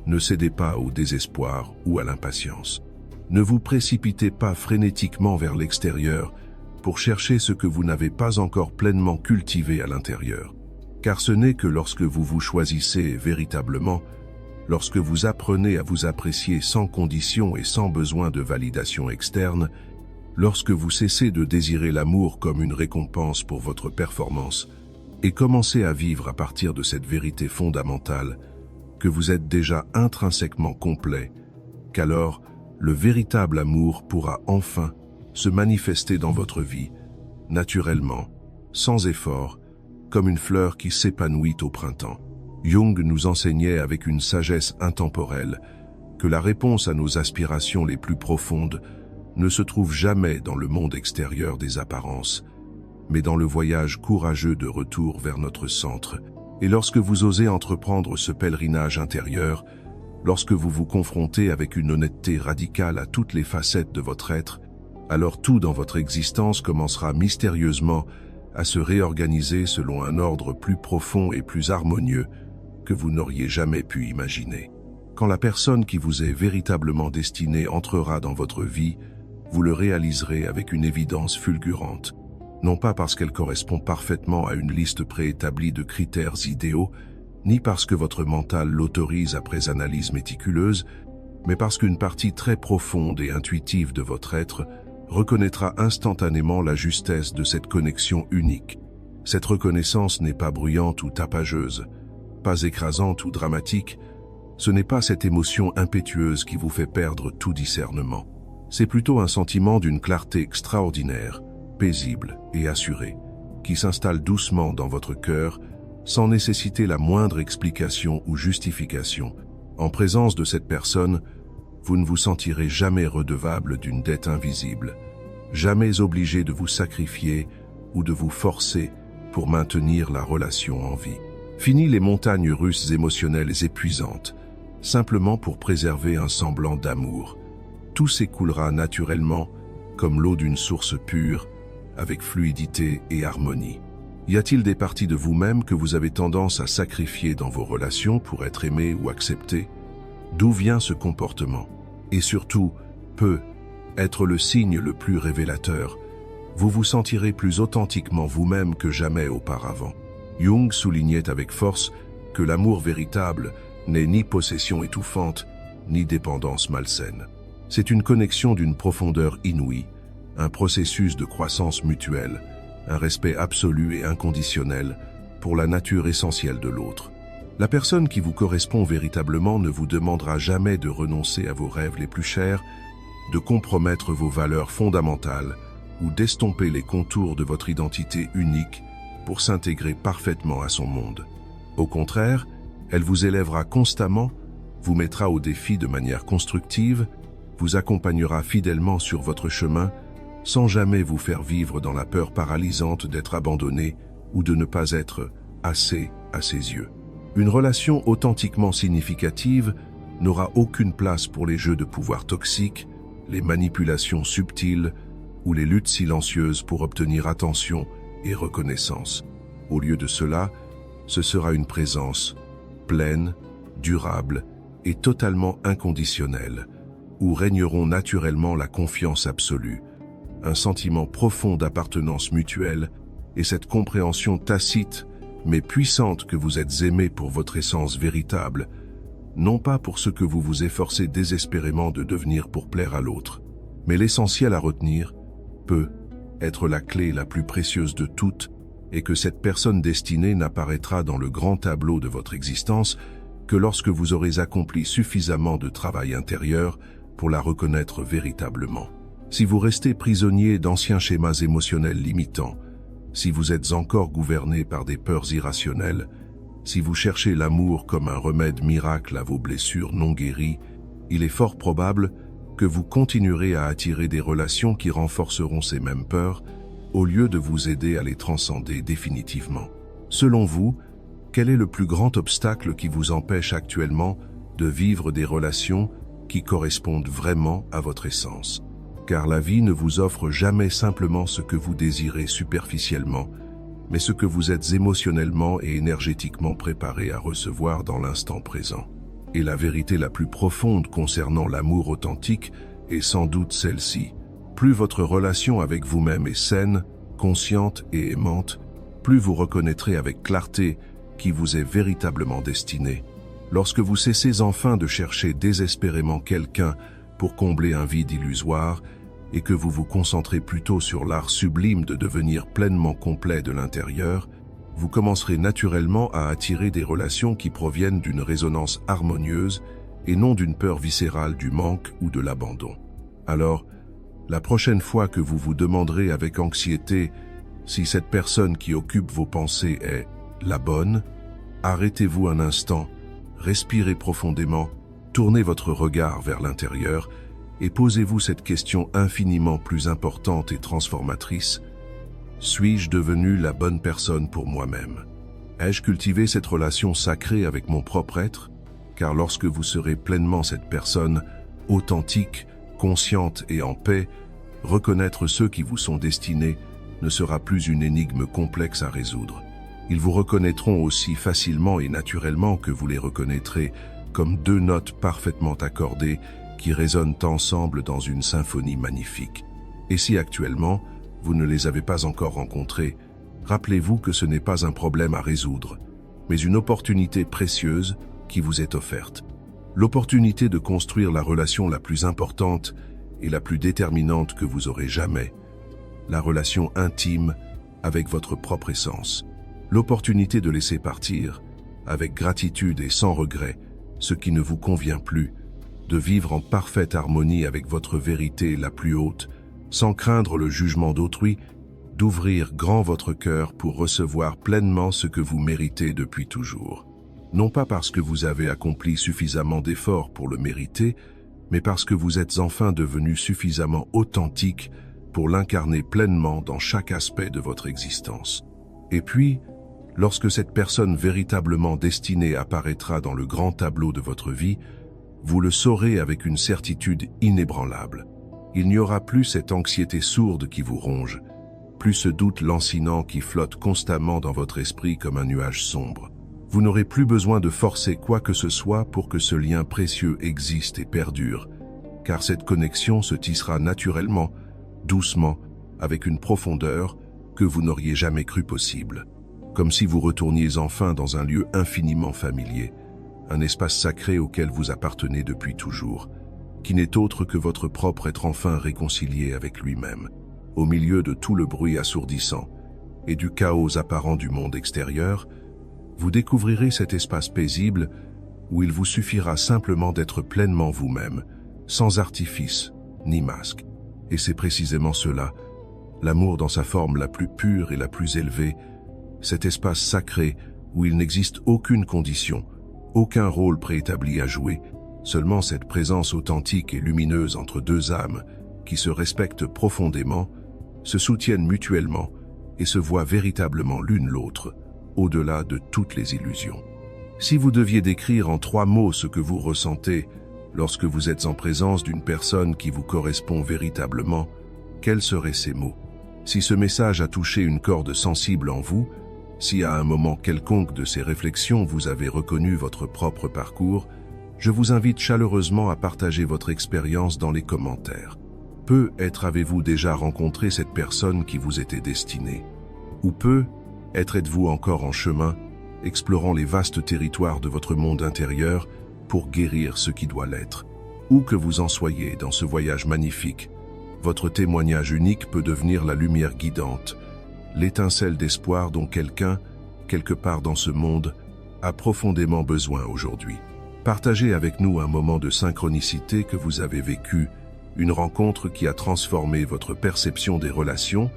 Speaker 1: ne cédez pas au désespoir ou à l'impatience. Ne vous précipitez pas frénétiquement vers l'extérieur pour chercher ce que vous n'avez pas encore pleinement cultivé à l'intérieur. Car ce n'est que lorsque vous vous choisissez véritablement, lorsque vous apprenez à vous apprécier sans condition et sans besoin de validation externe, lorsque vous cessez de désirer l'amour comme une récompense pour votre performance et commencez à vivre à partir de cette vérité fondamentale, que vous êtes déjà intrinsèquement complet, qu'alors le véritable amour pourra enfin se manifester dans votre vie, naturellement, sans effort, comme une fleur qui s'épanouit au printemps. Jung nous enseignait avec une sagesse intemporelle que la réponse à nos aspirations les plus profondes ne se trouve jamais dans le monde extérieur des apparences, mais dans le voyage courageux de retour vers notre centre. Et lorsque vous osez entreprendre ce pèlerinage intérieur, lorsque vous vous confrontez avec une honnêteté radicale à toutes les facettes de votre être, alors tout dans votre existence commencera mystérieusement à se réorganiser selon un ordre plus profond et plus harmonieux que vous n'auriez jamais pu imaginer. Quand la personne qui vous est véritablement destinée entrera dans votre vie, vous le réaliserez avec une évidence fulgurante. Non pas parce qu'elle correspond parfaitement à une liste préétablie de critères idéaux, ni parce que votre mental l'autorise après analyse méticuleuse, mais parce qu'une partie très profonde et intuitive de votre être reconnaîtra instantanément la justesse de cette connexion unique. Cette reconnaissance n'est pas bruyante ou tapageuse, pas écrasante ou dramatique, ce n'est pas cette émotion impétueuse qui vous fait perdre tout discernement. C'est plutôt un sentiment d'une clarté extraordinaire, paisible et assurée, qui s'installe doucement dans votre cœur, sans nécessiter la moindre explication ou justification. En présence de cette personne, vous ne vous sentirez jamais redevable d'une dette invisible, jamais obligé de vous sacrifier ou de vous forcer pour maintenir la relation en vie. Fini les montagnes russes émotionnelles épuisantes, simplement pour préserver un semblant d'amour. Tout s'écoulera naturellement, comme l'eau d'une source pure, avec fluidité et harmonie. Y a-t-il des parties de vous-même que vous avez tendance à sacrifier dans vos relations pour être aimé ou accepté? D'où vient ce comportement? Et surtout, peut être le signe le plus révélateur. Vous vous sentirez plus authentiquement vous-même que jamais auparavant. Jung soulignait avec force que l'amour véritable n'est ni possession étouffante, ni dépendance malsaine. C'est une connexion d'une profondeur inouïe, un processus de croissance mutuelle, un respect absolu et inconditionnel pour la nature essentielle de l'autre. La personne qui vous correspond véritablement ne vous demandera jamais de renoncer à vos rêves les plus chers, de compromettre vos valeurs fondamentales ou d'estomper les contours de votre identité unique pour s'intégrer parfaitement à son monde. Au contraire, elle vous élèvera constamment, vous mettra au défi de manière constructive, vous accompagnera fidèlement sur votre chemin, sans jamais vous faire vivre dans la peur paralysante d'être abandonné ou de ne pas être assez à ses yeux. Une relation authentiquement significative n'aura aucune place pour les jeux de pouvoir toxiques, les manipulations subtiles ou les luttes silencieuses pour obtenir attention et reconnaissance. Au lieu de cela, ce sera une présence pleine, durable et totalement inconditionnelle, où régneront naturellement la confiance absolue, un sentiment profond d'appartenance mutuelle et cette compréhension tacite mais puissante que vous êtes aimé pour votre essence véritable, non pas pour ce que vous vous efforcez désespérément de devenir pour plaire à l'autre. Mais l'essentiel à retenir peut être la clé la plus précieuse de toutes et que cette personne destinée n'apparaîtra dans le grand tableau de votre existence que lorsque vous aurez accompli suffisamment de travail intérieur pour la reconnaître véritablement. Si vous restez prisonnier d'anciens schémas émotionnels limitants, si vous êtes encore gouverné par des peurs irrationnelles, si vous cherchez l'amour comme un remède miracle à vos blessures non guéries, il est fort probable que vous continuerez à attirer des relations qui renforceront ces mêmes peurs, au lieu de vous aider à les transcender définitivement. Selon vous, quel est le plus grand obstacle qui vous empêche actuellement de vivre des relations qui correspondent vraiment à votre essence? Car la vie ne vous offre jamais simplement ce que vous désirez superficiellement, mais ce que vous êtes émotionnellement et énergétiquement préparé à recevoir dans l'instant présent. Et la vérité la plus profonde concernant l'amour authentique est sans doute celle-ci. Plus votre relation avec vous-même est saine, consciente et aimante, plus vous reconnaîtrez avec clarté qui vous est véritablement destiné. Lorsque vous cessez enfin de chercher désespérément quelqu'un pour combler un vide illusoire et que vous vous concentrez plutôt sur l'art sublime de devenir pleinement complet de l'intérieur, vous commencerez naturellement à attirer des relations qui proviennent d'une résonance harmonieuse et non d'une peur viscérale du manque ou de l'abandon. Alors, la prochaine fois que vous vous demanderez avec anxiété si cette personne qui occupe vos pensées est la bonne, arrêtez-vous un instant, respirez profondément, tournez votre regard vers l'intérieur et posez-vous cette question infiniment plus importante et transformatrice. Suis-je devenu la bonne personne pour moi-même? Ai-je cultivé cette relation sacrée avec mon propre être? Car lorsque vous serez pleinement cette personne, authentique, consciente et en paix, reconnaître ceux qui vous sont destinés ne sera plus une énigme complexe à résoudre. Ils vous reconnaîtront aussi facilement et naturellement que vous les reconnaîtrez comme deux notes parfaitement accordées qui résonnent ensemble dans une symphonie magnifique. Et si actuellement, vous ne les avez pas encore rencontrés, rappelez-vous que ce n'est pas un problème à résoudre, mais une opportunité précieuse qui vous est offerte. L'opportunité de construire la relation la plus importante et la plus déterminante que vous aurez jamais. La relation intime avec votre propre essence. L'opportunité de laisser partir, avec gratitude et sans regret, ce qui ne vous convient plus, de vivre en parfaite harmonie avec votre vérité la plus haute, sans craindre le jugement d'autrui, d'ouvrir grand votre cœur pour recevoir pleinement ce que vous méritez depuis toujours. Non pas parce que vous avez accompli suffisamment d'efforts pour le mériter, mais parce que vous êtes enfin devenu suffisamment authentique pour l'incarner pleinement dans chaque aspect de votre existence. Et puis, lorsque cette personne véritablement destinée apparaîtra dans le grand tableau de votre vie, vous le saurez avec une certitude inébranlable. Il n'y aura plus cette anxiété sourde qui vous ronge, plus ce doute lancinant qui flotte constamment dans votre esprit comme un nuage sombre. Vous n'aurez plus besoin de forcer quoi que ce soit pour que ce lien précieux existe et perdure, car cette connexion se tissera naturellement, doucement, avec une profondeur que vous n'auriez jamais cru possible. Comme si vous retourniez enfin dans un lieu infiniment familier, un espace sacré auquel vous appartenez depuis toujours, qui n'est autre que votre propre être enfin réconcilié avec lui-même, au milieu de tout le bruit assourdissant et du chaos apparent du monde extérieur. Vous découvrirez cet espace paisible où il vous suffira simplement d'être pleinement vous-même, sans artifice ni masque. Et c'est précisément cela, l'amour dans sa forme la plus pure et la plus élevée, cet espace sacré où il n'existe aucune condition, aucun rôle préétabli à jouer, seulement cette présence authentique et lumineuse entre deux âmes qui se respectent profondément, se soutiennent mutuellement et se voient véritablement l'une l'autre, au-delà de toutes les illusions. Si vous deviez décrire en 3 mots ce que vous ressentez lorsque vous êtes en présence d'une personne qui vous correspond véritablement, quels seraient ces mots? Si ce message a touché une corde sensible en vous, si à un moment quelconque de ces réflexions vous avez reconnu votre propre parcours, je vous invite chaleureusement à partager votre expérience dans les commentaires. Peut-être avez-vous déjà rencontré cette personne qui vous était destinée? Ou peut-être êtes-vous encore en chemin, explorant les vastes territoires de votre monde intérieur pour guérir ce qui doit l'être? Où que vous en soyez dans ce voyage magnifique, votre témoignage unique peut devenir la lumière guidante, l'étincelle d'espoir dont quelqu'un, quelque part dans ce monde, a profondément besoin aujourd'hui. Partagez avec nous un moment de synchronicité que vous avez vécu, une rencontre qui a transformé votre perception des relations,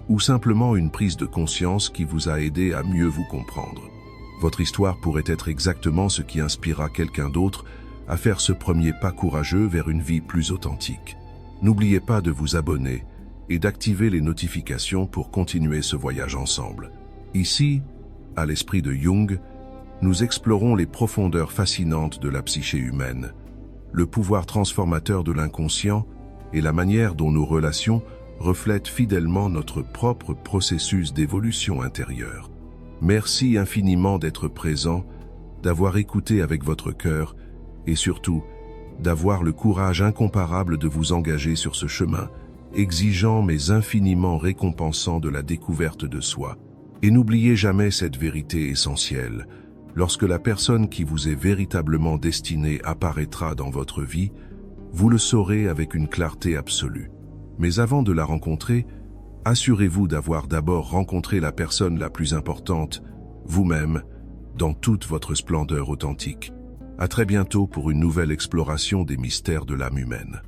Speaker 1: ou simplement une prise de conscience qui vous a aidé à mieux vous comprendre. Votre histoire pourrait être exactement ce qui inspirera quelqu'un d'autre à faire ce premier pas courageux vers une vie plus authentique. N'oubliez pas de vous abonner et d'activer les notifications pour continuer ce voyage ensemble. Ici, à l'esprit de Jung, nous explorons les profondeurs fascinantes de la psyché humaine, le pouvoir transformateur de l'inconscient et la manière dont nos relations reflètent fidèlement notre propre processus d'évolution intérieure. Merci infiniment d'être présent, d'avoir écouté avec votre cœur et surtout d'avoir le courage incomparable de vous engager sur ce chemin, exigeant mais infiniment récompensant de la découverte de soi. Et n'oubliez jamais cette vérité essentielle. Lorsque la personne qui vous est véritablement destinée apparaîtra dans votre vie, vous le saurez avec une clarté absolue. Mais avant de la rencontrer, assurez-vous d'avoir d'abord rencontré la personne la plus importante, vous-même, dans toute votre splendeur authentique. À très bientôt pour une nouvelle exploration des mystères de l'âme humaine.